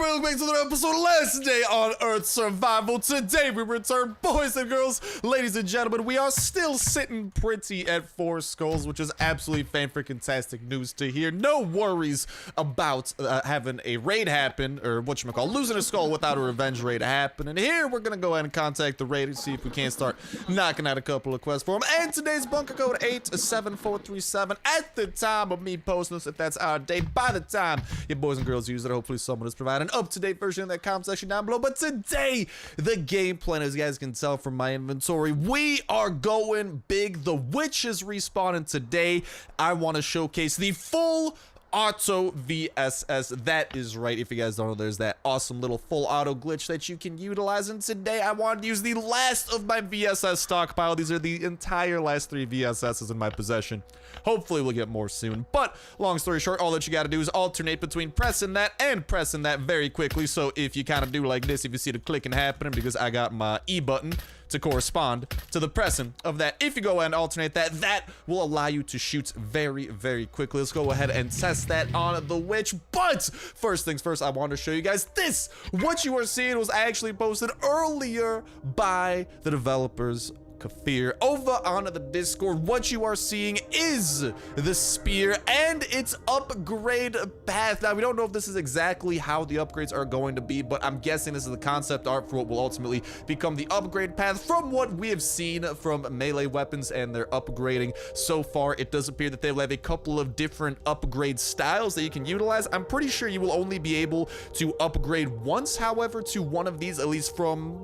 welcome back to another episode of Last Day on Earth Survival. Today we return, boys and girls, ladies and gentlemen. We are still sitting pretty at 4 skulls, which is absolutely fan-freaking-tastic news to hear. No worries about having a raid happen, or whatchamacallit, losing a skull without a revenge raid happen. And here we're gonna go ahead and contact the raid and see if we can't start knocking out a couple of quests for him. And today's bunker code 87437. At the time of me posting this, if that's our date, by the time you boys and girls use it, hopefully someone has provided an up-to-date version in that comment section down below. But today, the game plan, as you guys can tell from my inventory, we are going big. The witch is respawning today. I want to showcase the FULL-AUTO VSS. That is right. If you guys don't know, there's that awesome little full auto glitch that you can utilize. And today I wanted to use the last of my VSS stockpile. These are the entire last 3 VSSs in my possession. Hopefully we'll get more soon. But long story short, all that you got to do is alternate between pressing that and pressing that very quickly. So if you kind of do like this, if you see the clicking happening, because I got my E button to correspond to the pressing of that. If you go ahead and alternate that, that will allow you to shoot very, very quickly. Let's go ahead and test that on the witch. But first things first, I want to show you guys this. What you are seeing was actually posted earlier by the developers Kafir over on the Discord. What you are seeing is the spear and its upgrade path. Now, we don't know if this is exactly how the upgrades are going to be, but I'm guessing this is the concept art for what will ultimately become the upgrade path. From what we have seen from melee weapons and their upgrading so far, it does appear that they will have a couple of different upgrade styles that you can utilize. I'm pretty sure you will only be able to upgrade once, however, to one of these, at least from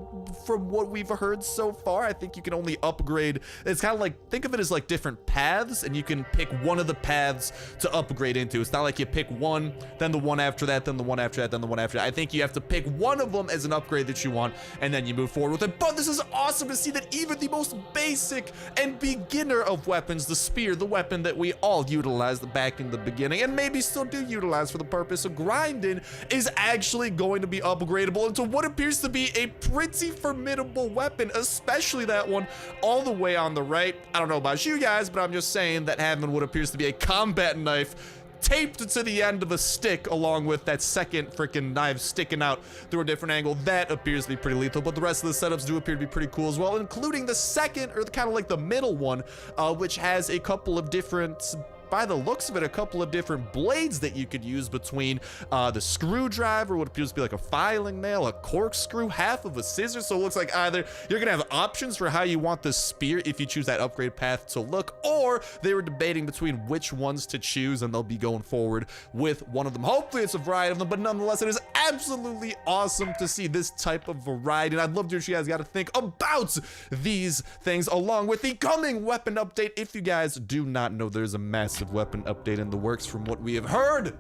what we've heard so far. I think you can only upgrade. It's kind of like, think of it as like different paths, and you can pick one of the paths to upgrade into. It's not like you pick one, then the one after that, then the one after that, then the one after that. I think you have to pick one of them as an upgrade that you want, and then you move forward with it. But this is awesome to see that even the most basic and beginner of weapons, the spear, the weapon that we all utilized back in the beginning, and maybe still do utilize for the purpose of grinding, is actually going to be upgradable into what appears to be a pretty formidable weapon, especially that one all the way on the right. I don't know about you guys, but I'm just saying that having what appears to be a combat knife taped to the end of a stick, along with that second freaking knife sticking out through a different angle, that appears to be pretty lethal. But the rest of the setups do appear to be pretty cool as well, including the second, or kind of like the middle one, which has a couple of different, by the looks of it, a couple of different blades that you could use between the screwdriver, what appears to be like a filing nail, a corkscrew, half of a scissor. So it looks like either you're gonna have options for how you want the spear if you choose that upgrade path to look, or they were debating between which ones to choose, and they'll be going forward with one of them. Hopefully it's a variety of them, but nonetheless, it is absolutely awesome to see this type of variety. And I'd love to hear what you guys got to think about these things, along with the coming weapon update. If you guys do not know, there's a massive weapon update in the works from what we have heard.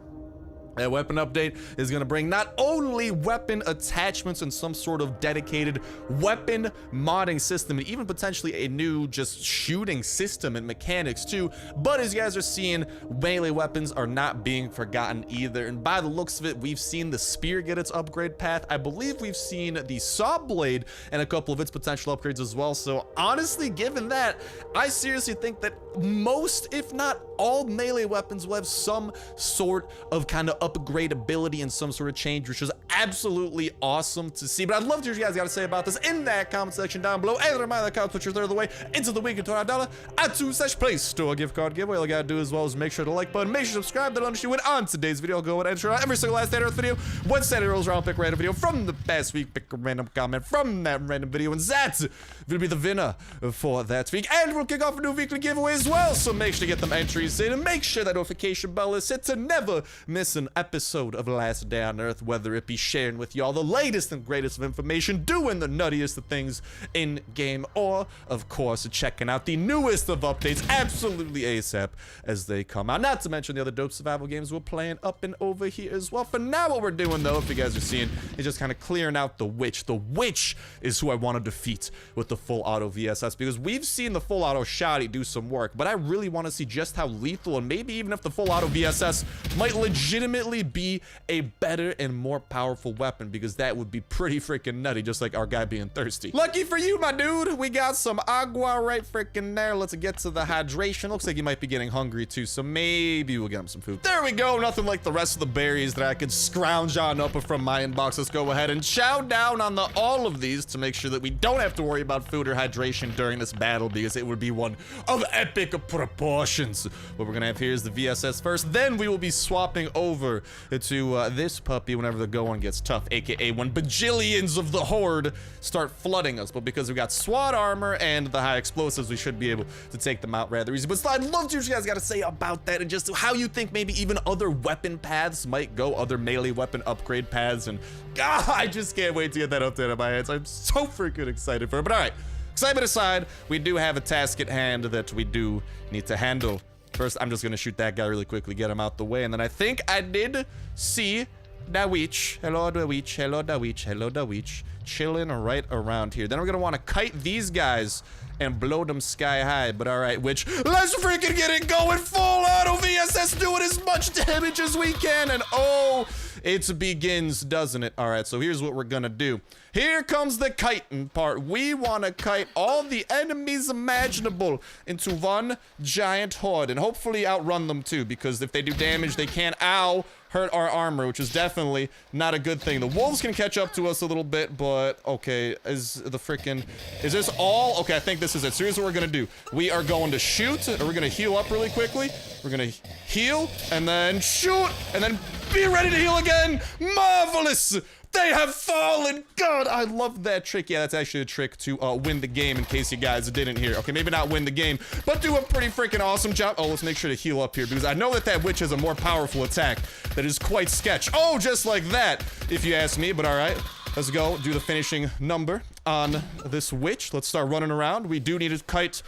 That weapon update is going to bring not only weapon attachments and some sort of dedicated weapon modding system, and even potentially a new just shooting system and mechanics too, but as you guys are seeing, melee weapons are not being forgotten either. And by the looks of it, we've seen the spear get its upgrade path. I believe we've seen the saw blade and a couple of its potential upgrades as well. So honestly, given that, I seriously think that most, if not all, melee weapons will have some sort of kind of upgradability and some sort of change, which is absolutely awesome to see. But I'd love to hear what you guys got to say about this in that comment section down below. And remind that comments put your third of the way into the week into $1 @2/Play Store gift card giveaway. All you gotta do as well is make sure to like button, make sure to subscribe. That'll understand when on today's video. I'll go ahead and ensure every single last day Earth video. One Saturday rolls around, pick a random video from the past week, pick a random comment from that random video, and that will be the winner for that week. And we'll kick off a new weekly giveaway as well. So make sure to get them entries in, and make sure that notification bell is set to never miss an episode of Last Day on Earth, whether it be sharing with y'all the latest and greatest of information, doing the nuttiest of things in game, or of course checking out the newest of updates absolutely ASAP as they come out. Not to mention the other dope survival games we're playing up and over here as well. For now, what we're doing though, if you guys are seeing, is just kind of clearing out the witch. The witch is who I want to defeat with the full auto VSS, because we've seen the full auto shoddy do some work, but I really want to see just how lethal, and maybe even if the full auto VSS might legitimately be a better and more powerful weapon, because that would be pretty freaking nutty, just like our guy being thirsty. Lucky for you, my dude, we got some agua right freaking there. Let's get to the hydration. Looks like he might be getting hungry too, so maybe we'll get him some food. There we go. Nothing like the rest of the berries that I could scrounge on up from my inbox. Let's go ahead and chow down on all of these to make sure that we don't have to worry about food or hydration during this battle, because it would be one of epic proportions. What we're gonna have here is the VSS first, then we will be swapping over to this puppy whenever the going gets tough, aka when bajillions of the horde start flooding us. But because we got SWAT armor and the high explosives, we should be able to take them out rather easy. But I'd love to hear what you guys got to say about that, and just how you think maybe even other weapon paths might go, other melee weapon upgrade paths. And God, I just can't wait to get that update on my hands. I'm so freaking excited for it. But all right, excitement aside, we do have a task at hand that we do need to handle. First, I'm just gonna shoot that guy really quickly, get him out the way, and then I think I did see the witch. Hello, the witch. Hello, the witch. Hello, the witch. Chilling right around here. Then we're gonna want to kite these guys and blow them sky high. But all right, witch, let's freaking get it going. Full auto VSS, doing as much damage as we can, and oh, it begins, doesn't it? All right, so here's what we're gonna do. Here comes the kiting part. We want to kite all the enemies imaginable into one giant horde, and hopefully outrun them too, because if they do damage, they can't, ow, hurt our armor, which is definitely not a good thing. The wolves can catch up to us a little bit, but okay, is this all? Okay, I think this is it. So here's what we're gonna do. We are going to shoot, or we're gonna heal up really quickly. We're gonna heal, and then shoot, and then be ready to heal again. Marvelous! They have fallen. God, I love that trick. Yeah, that's actually a trick to win the game, in case you guys didn't hear. Okay, maybe not win the game, but do a pretty freaking awesome job. Oh, let's make sure to heal up here, because I know that that witch has a more powerful attack that is quite sketch. Oh, just like that, if you ask me. But all right, let's go do the finishing number on this witch. Let's start running around. We do need to kite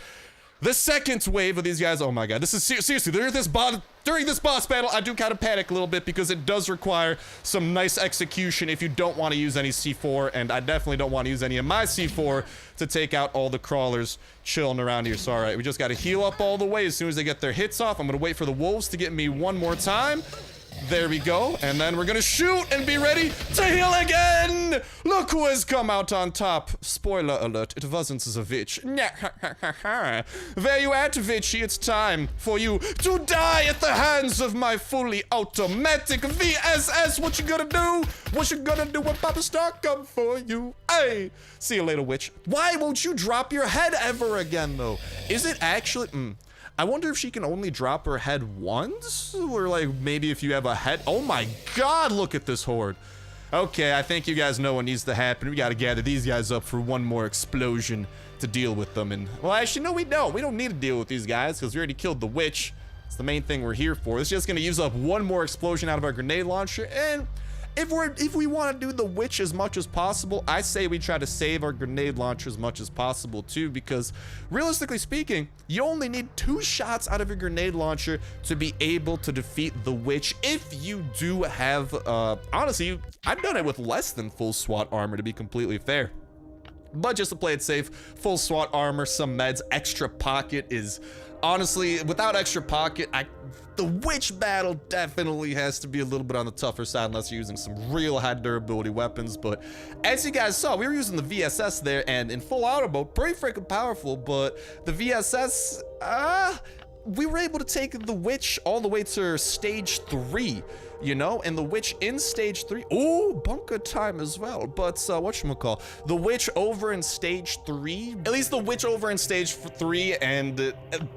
the second wave of these guys. Oh my God, this is seriously, during this boss battle, I do kind of panic a little bit, because it does require some nice execution if you don't want to use any C4, and I definitely don't want to use any of my C4 to take out all the crawlers chilling around here. So all right, we just got to heal up all the way. As soon as they get their hits off, I'm gonna wait for the wolves to get me one more time. There we go, and then we're gonna shoot and be ready to heal again! Look who has come out on top. Spoiler alert, it wasn't the witch. Where you at, Witchy? It's time for you to die at the hands of my fully automatic VSS. What you gonna do? What you gonna do when Papa Star come for you? Hey! See you later, witch. Why won't you drop your head ever again, though? Is it actually... I wonder if she can only drop her head once, or like maybe if you have a head. Oh my God, look at this horde. Okay, I think you guys know what needs to happen. We got to gather these guys up for one more explosion to deal with them. And well, actually, no, we don't. We don't need to deal with these guys, because we already killed the witch. It's the main thing we're here for. It's just going to use up one more explosion out of our grenade launcher. And if we want to do the witch as much as possible, I say we try to save our grenade launcher as much as possible too, because realistically speaking, you only need 2 shots out of your grenade launcher to be able to defeat the witch. If you do have, honestly, I've done it with less than full SWAT armor, to be completely fair. But just to play it safe, full SWAT armor, some meds, extra pocket is honestly, without extra pocket, the witch battle definitely has to be a little bit on the tougher side unless you're using some real high durability weapons. But as you guys saw, we were using the VSS there, and in full auto mode, pretty freaking powerful. But the VSS, we were able to take the witch all the way to stage 3, you know, and the witch in stage 3, oh, bunker time as well. But whatchamacall, the witch over in stage 3, at least the witch over in stage 3, and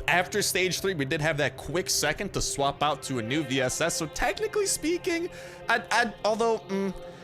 after stage 3, we did have that quick second to swap out to a new VSS. So technically speaking, although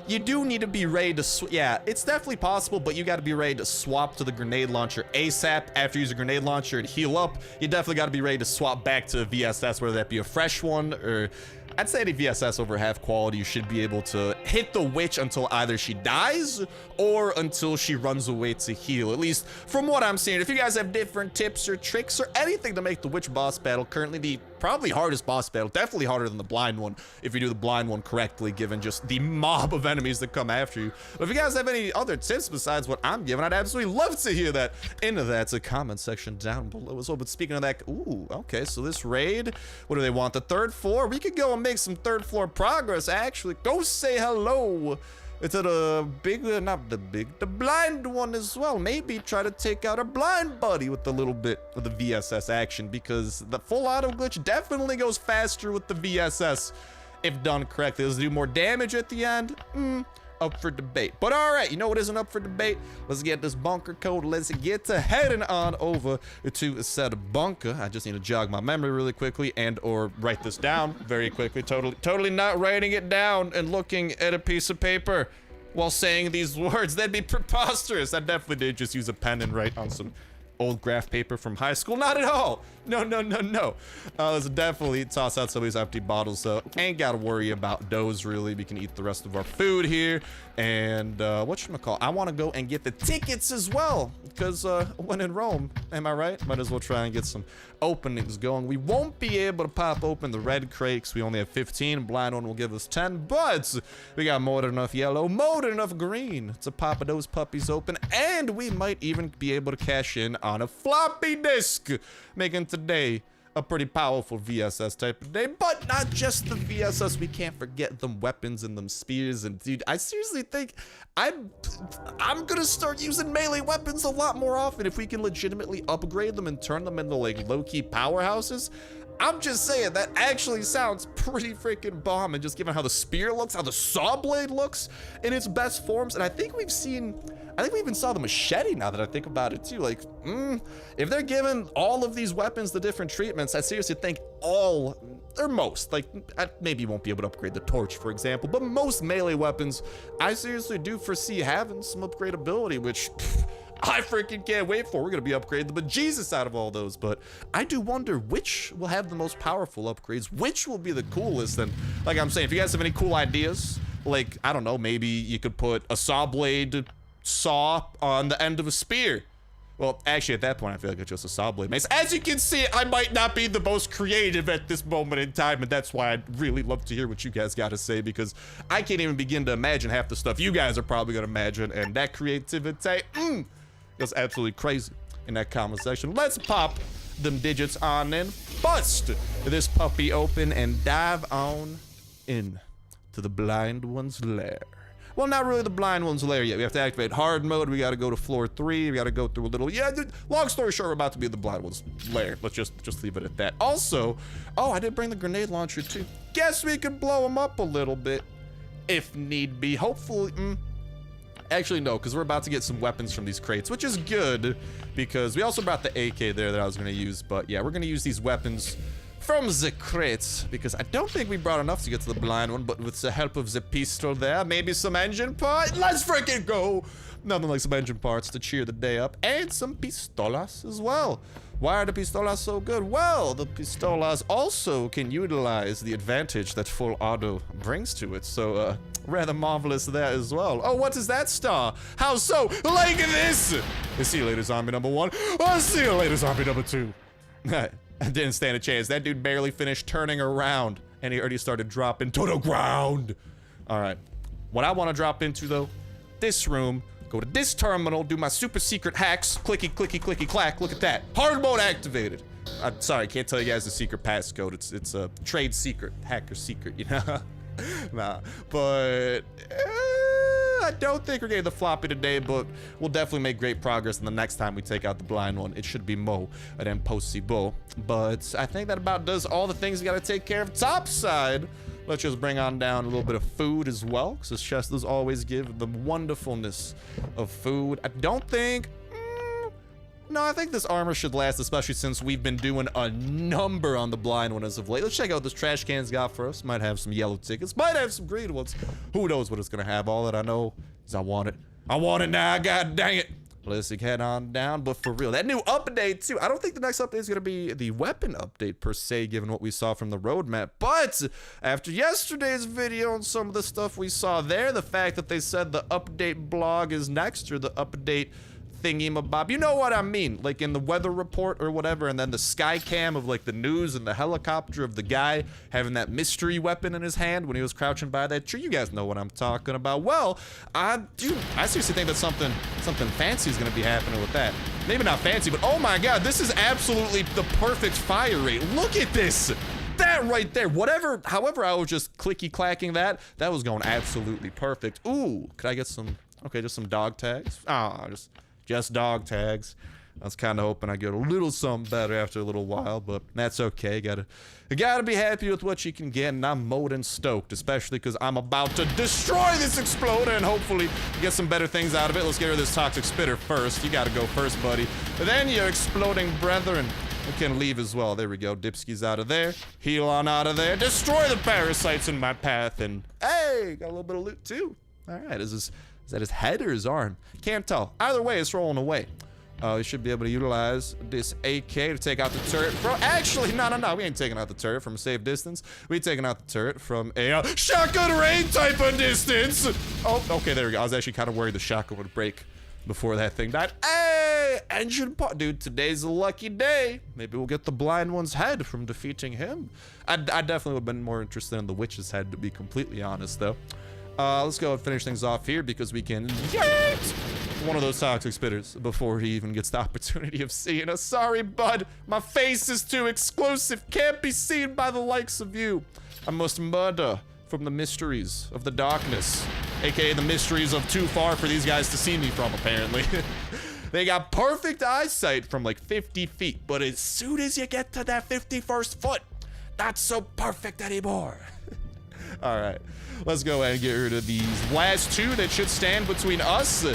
you do need to be ready to, yeah, it's definitely possible, but you got to be ready to swap to the grenade launcher ASAP. After you use a grenade launcher and heal up, you definitely got to be ready to swap back to a VSS, whether that be a fresh one, or I'd say any VSS over half quality, you should be able to hit the witch until either she dies or until she runs away to heal, at least from what I'm seeing. If you guys have different tips or tricks or anything to make the witch boss battle currently the Probably hardest boss battle, definitely harder than the blind one if you do the blind one correctly, given just the mob of enemies that come after you. But if you guys have any other tips besides what I'm giving, I'd absolutely love to hear that into that comment section down below as well. But speaking of that, ooh, okay, so this raid, what do they want? The 3rd floor? We could go and make some 3rd floor progress, actually. Go say hello to the blind one as well. Maybe try to take out a blind buddy with a little bit of the VSS action, because the full auto glitch definitely goes faster with the VSS if done correctly. Does it do more damage at the end? Up for debate. But all right, you know what isn't up for debate? Let's get this bunker code. Let's get to heading on over to said bunker. I just need to jog my memory really quickly and or write this down very quickly. Totally not writing it down and looking at a piece of paper while saying these words. That'd be preposterous. I definitely did just use a pen and write on some old graph paper from high school. Not at all. No. Let's definitely toss out some of these empty bottles, so ain't gotta worry about those really. We can eat the rest of our food here. And whatchamacallit, I want to go and get the tickets as well, because when in Rome, am I right? Might as well try and get some openings going. We won't be able to pop open the red crates. We only have 15. Blind one will give us 10, but we got more than enough yellow, more than enough green to pop those puppies open, and we might even be able to cash in on a floppy disk, making today a pretty powerful VSS type of day. But not just the VSS, we can't forget them weapons and them spears. And dude, I seriously think I'm gonna start using melee weapons a lot more often if we can legitimately upgrade them and turn them into like low-key powerhouses. I'm just saying, that actually sounds pretty freaking bomb. And just given how the spear looks, how the saw blade looks in its best forms, and I think we even saw the machete now that I think about it too. Like, if they're giving all of these weapons the different treatments, I seriously think all, or most, like, I maybe won't be able to upgrade the torch, for example, but most melee weapons, I seriously do foresee having some upgradability, which I freaking can't wait for. We're gonna be upgrading the bejesus out of all those, but I do wonder which will have the most powerful upgrades, which will be the coolest. And like I'm saying, if you guys have any cool ideas, like, I don't know, maybe you could put a saw blade saw on the end of a spear. Well, actually, at that point, I feel like it's just a saw blade mace. As you can see, I might not be the most creative at this moment in time, and that's why I'd really love to hear what you guys got to say, because I can't even begin to imagine half the stuff you guys are probably gonna imagine, and that creativity, that's absolutely crazy in that comment section. Let's pop them digits on and bust this puppy open and dive on in to the blind one's lair. Well, not really the blind one's lair yet. We have to activate hard mode. We got to go to floor 3. We got to go through a little, yeah, dude, long story short, we're about to be in the blind one's lair. Let's just leave it at that. Also, oh, I did bring the grenade launcher too. Guess we could blow him up a little bit if need be. Hopefully, actually, no, because we're about to get some weapons from these crates, which is good, because we also brought the AK there that I was going to use. But yeah, we're going to use these weapons from the crates, because I don't think we brought enough to get to the blind one, but with the help of the pistol there, maybe some engine parts. Let's freaking go! Nothing like some engine parts to cheer the day up, and some pistolas as well. Why are the pistolas so good? Well, the pistolas also can utilize the advantage that full auto brings to it, so rather marvelous there as well. Oh, what is that star? How so? Like this! See you later, zombie number 1. I'll see you later, zombie number 2. I didn't stand a chance. That dude barely finished turning around, and he already started dropping to the ground. All right. What I want to drop into, though, this room, go to this terminal, do my super secret hacks, clicky, clicky, clicky, clack. Look at that. Hard mode activated. I'm sorry, I can't tell you guys the secret passcode. It's a trade secret, hacker secret, you know? Nah, but I don't think we're getting the floppy today, but we'll definitely make great progress. And the next time we take out the blind one, it should be Mo and then possible. But I think that about does all the things we got to take care of topside. Let's just bring on down a little bit of food as well, because this chest does always give the wonderfulness of food. I don't think, no, I think this armor should last, especially since we've been doing a number on the blind one as of late. Let's check out what this trash can's got for us. Might have some yellow tickets, might have some green ones. Who knows what it's gonna have? All that I know is I want it. I want it now, god dang it. Let's head on down, but for real, that new update too. I don't think the next update is gonna be the weapon update per se, given what we saw from the roadmap. But after yesterday's video and some of the stuff we saw there, the fact that they said the update blog is next, or the update thingy-mabob. You know what I mean? Like in the weather report or whatever, and then the sky cam of like the news and the helicopter of the guy having that mystery weapon in his hand when he was crouching by that tree. You guys know what I'm talking about. Well, I seriously think that something fancy is gonna be happening with that. Maybe not fancy, but oh my god, this is absolutely the perfect fire rate. Look at this. That right there, however I was just clicky-clacking that was going absolutely perfect. Ooh, could I get some, okay, just some dog tags? Ah, just dog tags. I was kind of hoping I'd get a little something better after a little while, but that's okay. You gotta be happy with what you can get, and I'm more than stoked, especially because I'm about to destroy this exploder and hopefully get some better things out of it. Let's get rid of this toxic spitter first. You gotta go first, buddy. Then your exploding brethren can leave as well. There we go. Dipski's out of there. Heal on out of there. Destroy the parasites in my path, and hey, got a little bit of loot too. All right, is that his head or his arm? Can't tell. Either way, it's rolling away. We should be able to utilize this AK to take out the turret from... Actually, no. We ain't taking out the turret from a safe distance. We taking out the turret from a shotgun range type of distance. Oh, okay, there we go. I was actually kind of worried the shotgun would break before that thing died. Hey, engine part. Dude, today's a lucky day. Maybe we'll get the blind one's head from defeating him. I definitely would have been more interested in the witch's head, to be completely honest, though. Let's go and finish things off here because we can yeet one of those toxic spitters before he even gets the opportunity of seeing us. Sorry, bud. My face is too exclusive. Can't be seen by the likes of you. I must murder from the mysteries of the darkness, aka the mysteries of too far for these guys to see me from, apparently. They got perfect eyesight from like 50 feet, but as soon as you get to that 51st foot, not so perfect anymore. All right, let's go ahead and get rid of these last two that should stand between us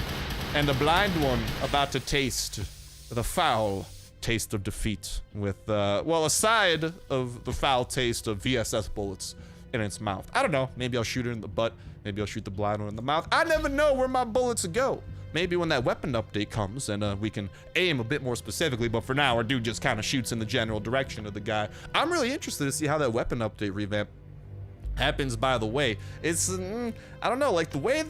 and the blind one about to taste the foul taste of defeat with, well, aside of the foul taste of VSS bullets in its mouth. I don't know, maybe I'll shoot it in the butt, maybe I'll shoot the blind one in the mouth. I never know where my bullets go. Maybe when that weapon update comes and we can aim a bit more specifically, but for now our dude just kind of shoots in the general direction of the guy. I'm really interested to see how that weapon update revamp happens, by the way. It's, I don't know, like the way,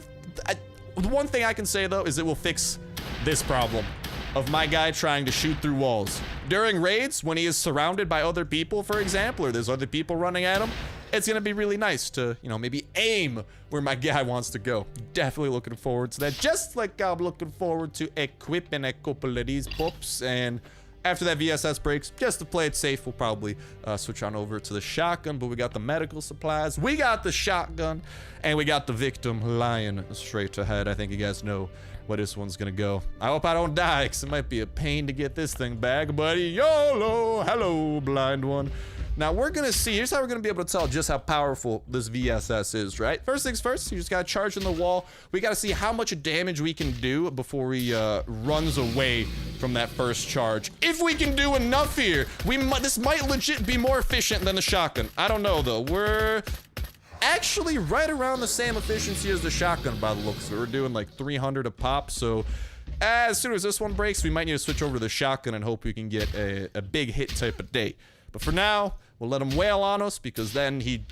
the one thing I can say though is it will fix this problem of my guy trying to shoot through walls. During raids, when he is surrounded by other people, for example, or there's other people running at him, it's gonna be really nice to, you know, maybe aim where my guy wants to go. Definitely looking forward to that, just like I'm looking forward to equipping a couple of these pups. And after that VSS breaks, just to play it safe, we'll probably switch on over to the shotgun, but we got the medical supplies, we got the shotgun, and we got the victim lying straight ahead. I think you guys know where this one's gonna go. I hope I don't die, because it might be a pain to get this thing back, but YOLO! Hello, blind one. Now we're gonna see, here's how we're gonna be able to tell just how powerful this VSS is, right? First things first, you just gotta charge in the wall. We gotta see how much damage we can do before he runs away from that first charge. If we can do enough here, this might legit be more efficient than the shotgun. I don't know though, we're actually right around the same efficiency as the shotgun by the looks of it. We're doing like 300 a pop, so as soon as this one breaks, we might need to switch over to the shotgun and hope we can get a big hit type of day. But for now, we'll let him wail on us, because then he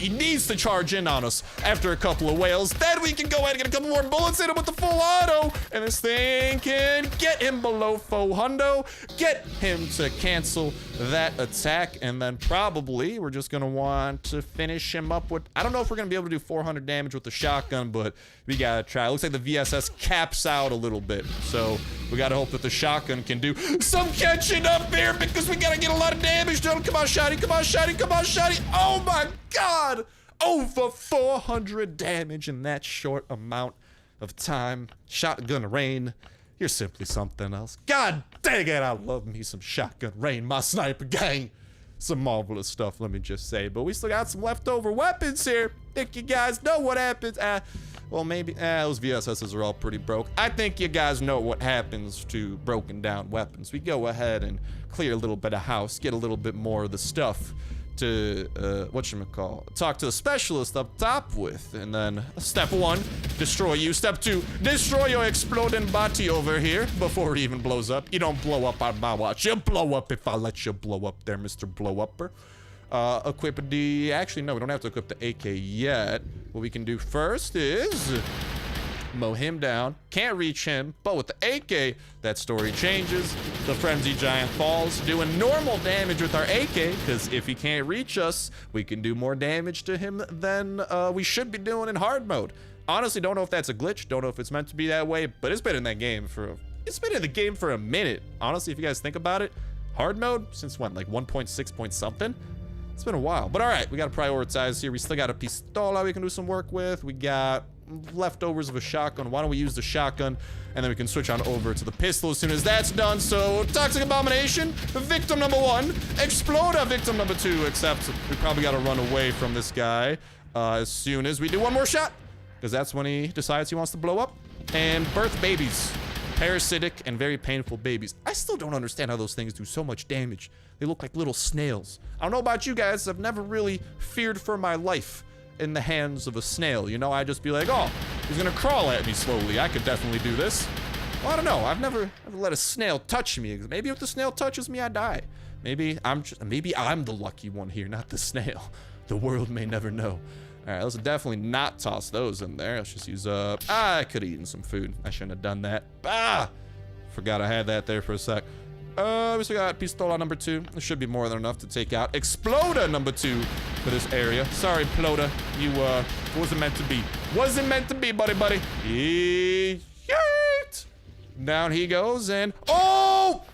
needs to charge in on us after a couple of wails. Then we can go ahead and get a couple more bullets in him with the full auto, and this thing can get him below faux hundo, get him to cancel that attack, and then probably we're just gonna want to finish him up with, I don't know if we're gonna be able to do 400 damage with the shotgun, but we gotta try. It looks like the VSS caps out a little bit, so we gotta hope that the shotgun can do some catching up here, because we gotta get a lot of damage done. Come on, shotty, come on, shotty, come on, shotty. Oh my god! Over 400 damage in that short amount of time. Shotgun rain, you're simply something else. God dang it, I love me some shotgun rain, my sniper gang. Some marvelous stuff, let me just say. But we still got some leftover weapons here. Think you guys know what happens? Well, maybe, those VSSs are all pretty broke. I think you guys know what happens to broken down weapons. We go ahead and clear a little bit of house, get a little bit more of the stuff to, talk to the specialist up top with. And then step 1, destroy you. Step 2, destroy your exploding body over here before it even blows up. You don't blow up on my watch. You'll blow up if I let you blow up there, Mr. Blow-Upper. Equip actually, no, we don't have to equip the AK yet. What we can do first is mow him down. Can't reach him, but with the AK, that story changes. The Frenzy Giant falls, doing normal damage with our AK, because if he can't reach us, we can do more damage to him than we should be doing in hard mode. Honestly, don't know if that's a glitch. Don't know if it's meant to be that way, but it's been in that game for a minute. Honestly, if you guys think about it, hard mode since when, like 1.6 point something? It's been a while, but all right, we got to prioritize here. We still got a pistola we can do some work with. We got leftovers of a shotgun. Why don't we use the shotgun, and then we can switch on over to the pistol as soon as that's done. So Toxic Abomination, victim number 1. Exploder, victim number 2, except we probably got to run away from this guy as soon as we do one more shot, because that's when he decides he wants to blow up. And birth babies. Parasitic and very painful babies. I still don't understand how those things do so much damage. They look like little snails. I don't know about you guys. I've never really feared for my life in the hands of a snail. You know, I just be like, oh, he's gonna crawl at me slowly. I could definitely do this. Well, I don't know. I've never let a snail touch me. Maybe if the snail touches me, I die. Maybe I'm the lucky one here, not the snail. The world may never know. All right, let's definitely not toss those in there. Let's just use, I could have eaten some food. I shouldn't have done that. Forgot I had that there for a sec. We still got Pistola number 2. There should be more than enough to take out Exploder number 2 for this area. Sorry, Plota. You, wasn't meant to be. Wasn't meant to be, buddy. Yeet. Down he goes, and, oh!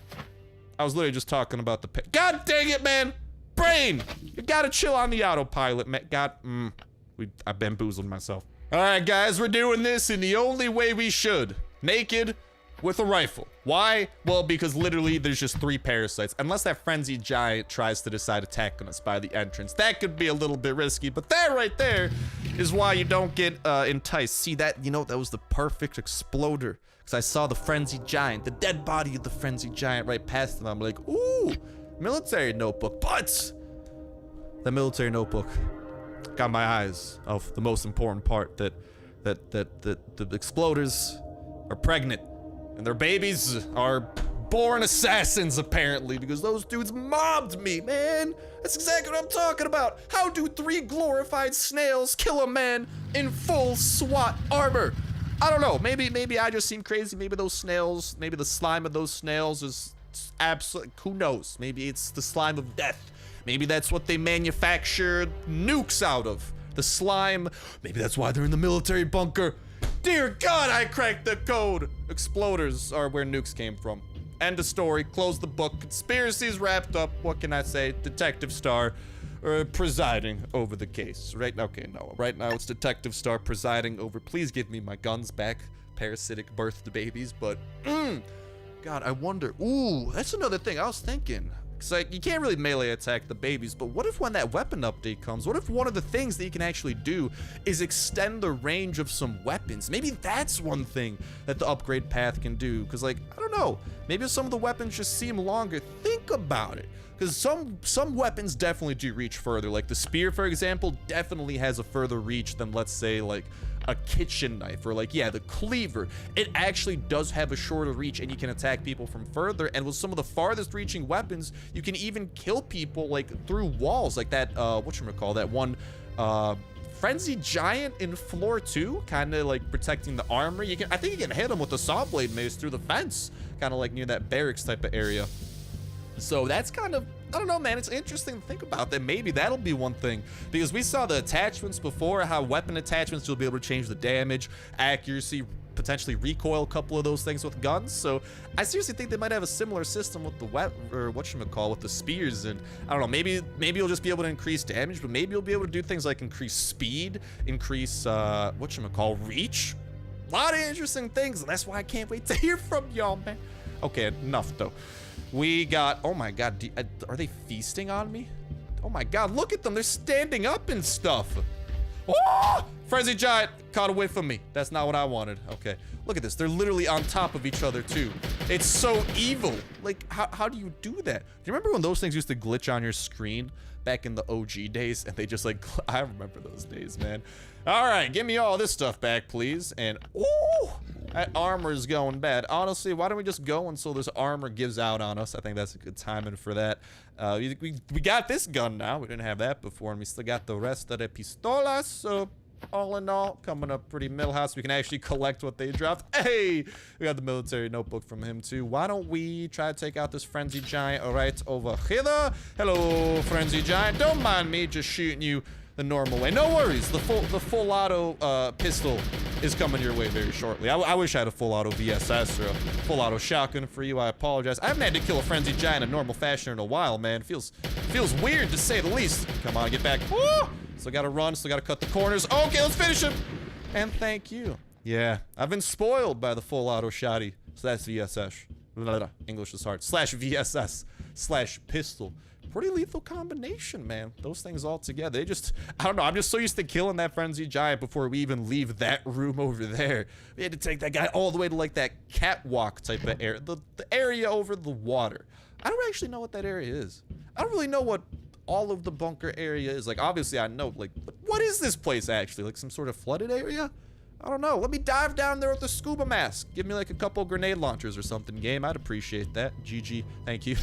I was literally just talking about the pit. God dang it, man! Brain! You gotta chill on the autopilot, man. I bamboozled myself. All right, guys, we're doing this in the only way we should. Naked with a rifle. Why? Well, because literally there's just 3 parasites. Unless that Frenzy Giant tries to decide attacking us by the entrance. That could be a little bit risky, but that right there is why you don't get enticed. See that? You know, that was the perfect exploder. Because I saw the Frenzy Giant, the dead body of the Frenzy Giant right past him. I'm like, ooh, military notebook. But the military notebook got my eyes off the most important part, that the exploders are pregnant and their babies are born assassins, apparently, because those dudes mobbed me, man. That's exactly what I'm talking about. How do 3 glorified snails kill a man in full SWAT armor? I don't know. Maybe I just seem crazy. Maybe those snails, maybe the slime of those snails is absolute, who knows? Maybe it's the slime of death. Maybe that's what they manufacture nukes out of. The slime. Maybe that's why they're in the military bunker. Dear God, I cracked the code. Exploders are where nukes came from. End of story. Close the book. Conspiracy's wrapped up. What can I say? Detective Star presiding over the case. Right? Okay, no. Right now it's Detective Star presiding over. Please give me my guns back. Parasitic birthed babies. But, God, I wonder. Ooh, that's another thing I was thinking. It's like, you can't really melee attack the babies, but what if when that weapon update comes, what if one of the things that you can actually do is extend the range of some weapons? Maybe that's one thing that the upgrade path can do, because, like, I don't know, maybe some of the weapons just seem longer. Think about it, because some weapons definitely do reach further. Like the spear, for example, definitely has a further reach than, let's say, like a kitchen knife, or like, yeah, the cleaver. It actually does have a shorter reach, and you can attack people from further. And with some of the farthest reaching weapons, you can even kill people like through walls, like that whatchamacall, that one Frenzy Giant in floor 2, kind of like protecting the armor. I think you can hit him with the saw blade mace through the fence, kind of like near that barracks type of area. So that's kind of, I don't know, man, it's interesting to think about that. Maybe that'll be one thing, because we saw the attachments before, how weapon attachments, you'll be able to change the damage, accuracy, potentially recoil, a couple of those things with guns. So I seriously think they might have a similar system with the with the spears. And I don't know, maybe you'll just be able to increase damage, but maybe you'll be able to do things like increase speed, increase reach. A lot of interesting things, and that's why I can't wait to hear from y'all, man. Okay, enough though. We got, oh my God, are they feasting on me? Oh my God, look at them, they're standing up and stuff. Oh! Frenzy Giant caught a whiff of me. That's not what I wanted. Okay, look at this, they're literally on top of each other too. It's so evil. Like, how do you do that? Do you remember when those things used to glitch on your screen back in the OG days? And they just like, I remember those days, man. All right, give me all this stuff back, please. And, oh, that armor is going bad. Honestly, why don't we just go until this armor gives out on us? I think that's a good timing for that. We got this gun now. We didn't have that before, and we still got the rest of the pistolas. So all in all, coming up pretty Millhouse. We can actually collect what they dropped. Hey, we got the military notebook from him too. Why don't we try to take out this frenzy giant right over here? Hello, frenzy giant. Don't mind me just shooting you the normal way. No worries. The full auto pistol is coming your way very shortly. I wish I had a full auto VSS or a full auto shotgun for you. I apologize. I haven't had to kill a frenzy giant in normal fashion in a while, man. Feels weird to say the least. Come on, get back. Woo! Still gotta run. Still gotta cut the corners. Okay, let's finish him. And thank you. Yeah, I've been spoiled by the full auto shotty. So that's VSS. English is hard. /VSS/pistol. Pretty lethal combination, man. Those things all together. They just, I don't know. I'm just so used to killing that frenzy giant before we even leave that room over there. We had to take that guy all the way to like that catwalk type of area. The area over the water. I don't actually know what that area is. I don't really know what all of the bunker area is. Like, obviously I know, like, but what is this place actually? Like some sort of flooded area? I don't know. Let me dive down there with the scuba mask. Give me like a couple grenade launchers or something, game. I'd appreciate that. GG. Thank you.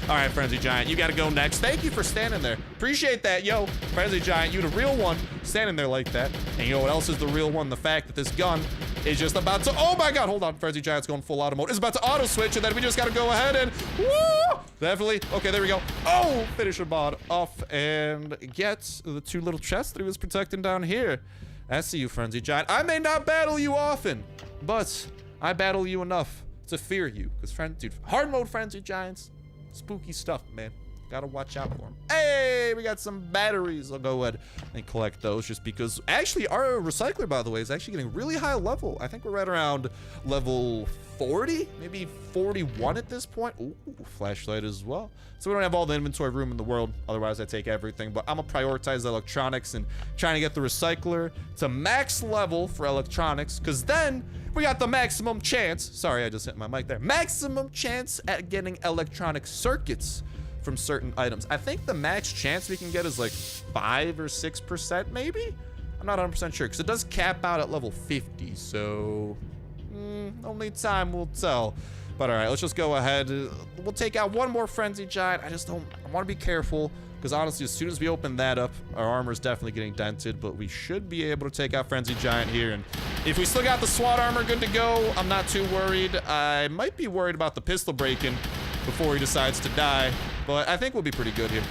All right, Frenzy Giant, you gotta go next. Thank you for standing there. Appreciate that, yo. Frenzy Giant, you the real one standing there like that. And you know what else is the real one? The fact that this gun is just about to, oh my God, hold on. Frenzy Giant's going full auto mode. It's about to auto switch and then we just gotta go ahead and, woo! Definitely. Okay, there we go. Oh, finish a mod off and get the 2 little chests that he was protecting down here. I see you, Frenzy Giant. I may not battle you often, but I battle you enough to fear you. Because, dude, hard mode Frenzy Giants, spooky stuff, man. Gotta watch out for them. Hey, we got some batteries. I'll go ahead and collect those just because, actually, our recycler, by the way, is actually getting really high level. I think we're right around level 40, maybe 41 at this point. Ooh, flashlight as well. So we don't have all the inventory room in the world. Otherwise, I take everything. But I'm gonna prioritize the electronics and trying to get the recycler to max level for electronics, because then we got the maximum chance. Sorry, I just hit my mic there. Maximum chance at getting electronic circuits from certain items. I think the max chance we can get is like 5 or 6%, maybe? I'm not 100% sure, because it does cap out at level 50, so only time will tell. But all right, let's just go ahead. We'll take out one more Frenzy Giant. I want to be careful, because honestly, as soon as we open that up, our armor is definitely getting dented, but we should be able to take out Frenzy Giant here. And if we still got the SWAT armor good to go, I'm not too worried. I might be worried about the pistol breaking before he decides to die, but I think we'll be pretty good here.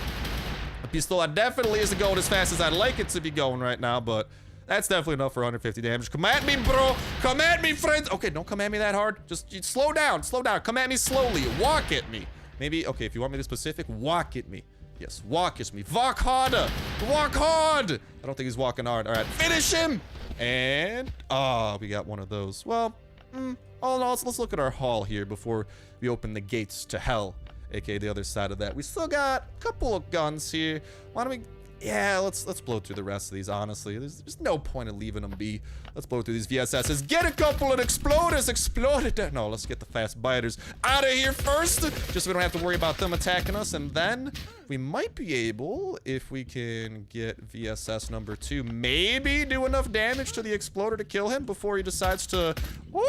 The pistol definitely isn't going as fast as I'd like it to be going right now, but that's definitely enough for 150 damage. Come at me, bro. Come at me, friends. Okay, don't come at me that hard. Just slow down. Slow down. Come at me slowly. Walk at me. Maybe, okay, if you want me to be specific, walk at me. Yes, walk at me. Walk harder. Walk hard. I don't think he's walking hard. All right, finish him. And, we got one of those. Well, all in all, let's look at our haul here before we open the gates to hell, aka the other side of that. We still got a couple of guns here. Why don't we, yeah, let's blow through the rest of these, honestly. There's no point in leaving them be. Let's blow through these VSSs. Get a couple of exploders exploded. No, let's get the fast biters out of here first, just so we don't have to worry about them attacking us. And then we might be able, if we can get VSS number 2, maybe do enough damage to the exploder to kill him before he decides to, whoop.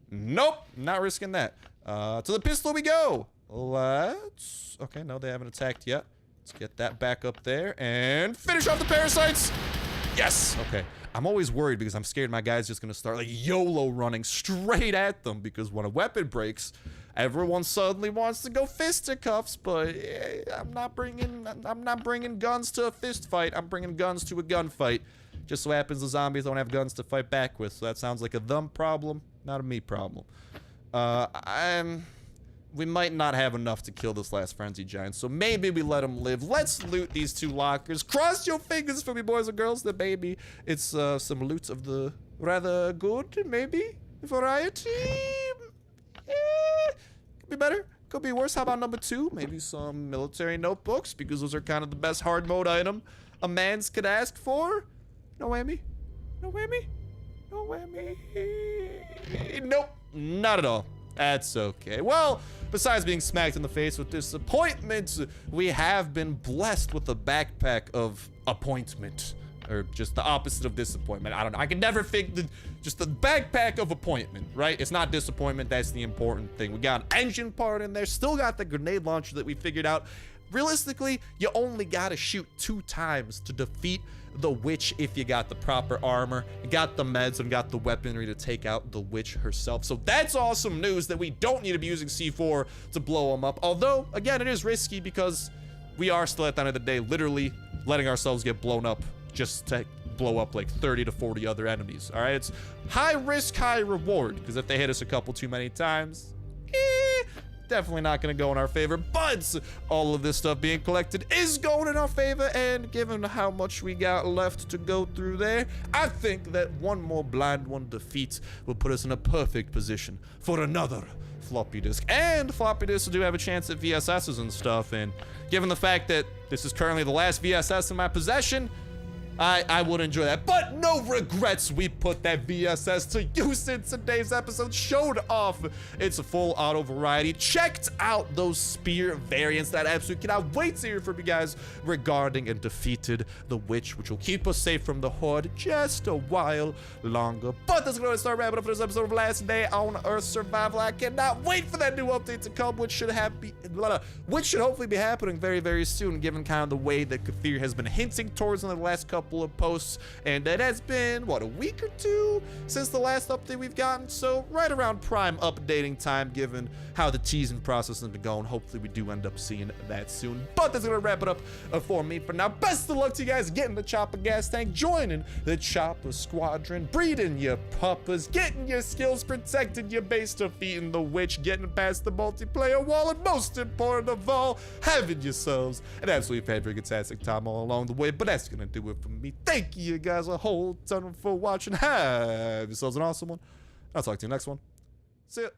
Nope, not risking that. To the pistol we go. Let's, okay, no, they haven't attacked yet. Let's get that back up there and finish off the parasites. Yes, okay. I'm always worried because I'm scared my guy's just gonna start like YOLO running straight at them, because when a weapon breaks, everyone suddenly wants to go fisticuffs, but I'm not bringing guns to a fist fight. I'm bringing guns to a gunfight. Just so happens the zombies don't have guns to fight back with, so that sounds like a them problem, not a me problem. We might not have enough to kill this last Frenzy Giant, so maybe we let him live. Let's loot these 2 lockers. Cross your fingers for me, boys and girls, that maybe it's some loot of the rather good, maybe, variety. Could be better, could be worse. How about number 2? Maybe some military notebooks, because those are kind of the best hard mode item a man's could ask for. No whammy, no whammy, no whammy. Nope, not at all. That's okay. Well, besides being smacked in the face with disappointment, we have been blessed with a backpack of appointment. Or just the opposite of disappointment. I don't know. I can never think just the backpack of appointment, right? It's not disappointment. That's the important thing. We got an engine part in there. Still got the grenade launcher that we figured out. realistically, you only gotta shoot 2 times to defeat the witch if you got the proper armor, got the meds, and got the weaponry to take out the witch herself. So that's awesome news that we don't need to be using C4 to blow them up. Although, again, it is risky because we are still at the end of the day literally letting ourselves get blown up just to blow up like 30 to 40 other enemies. All right, it's high risk, high reward, because if they hit us a couple too many times, definitely not going to go in our favor. But all of this stuff being collected is going in our favor, and given how much we got left to go through there, I think that one more blind one defeat will put us in a perfect position for another floppy disk. And floppy disks do have a chance at VSSs and stuff, and given the fact that this is currently the last VSS in my possession, I would enjoy that. But no regrets, we put that VSS to use in today's episode, showed off its full auto variety, checked out those spear variants that I absolutely cannot wait to hear from you guys regarding, and defeated the witch, which will keep us safe from the horde just a while longer. But that's going to start wrapping up for this episode of Last Day on Earth Survival. I cannot wait for that new update to come, which should hopefully be happening very, very soon, given kind of the way that Kathir has been hinting towards in the last couple of posts, and it has been what, a week or 2 since the last update we've gotten, so right around prime updating time given how the teasing process has been going. Hopefully we do end up seeing that soon. But that's gonna wrap it up for me for now. Best of luck to you guys getting the chopper gas tank, joining the chopper squadron, breeding your puppers, getting your skills, protecting your base, defeating the witch, getting past the multiplayer wall, and most important of all, having yourselves an absolutely fantastic time all along the way. But that's gonna do it for me. Thank you guys a whole ton for watching. Have yourselves an awesome one. I'll talk to you next one. See ya.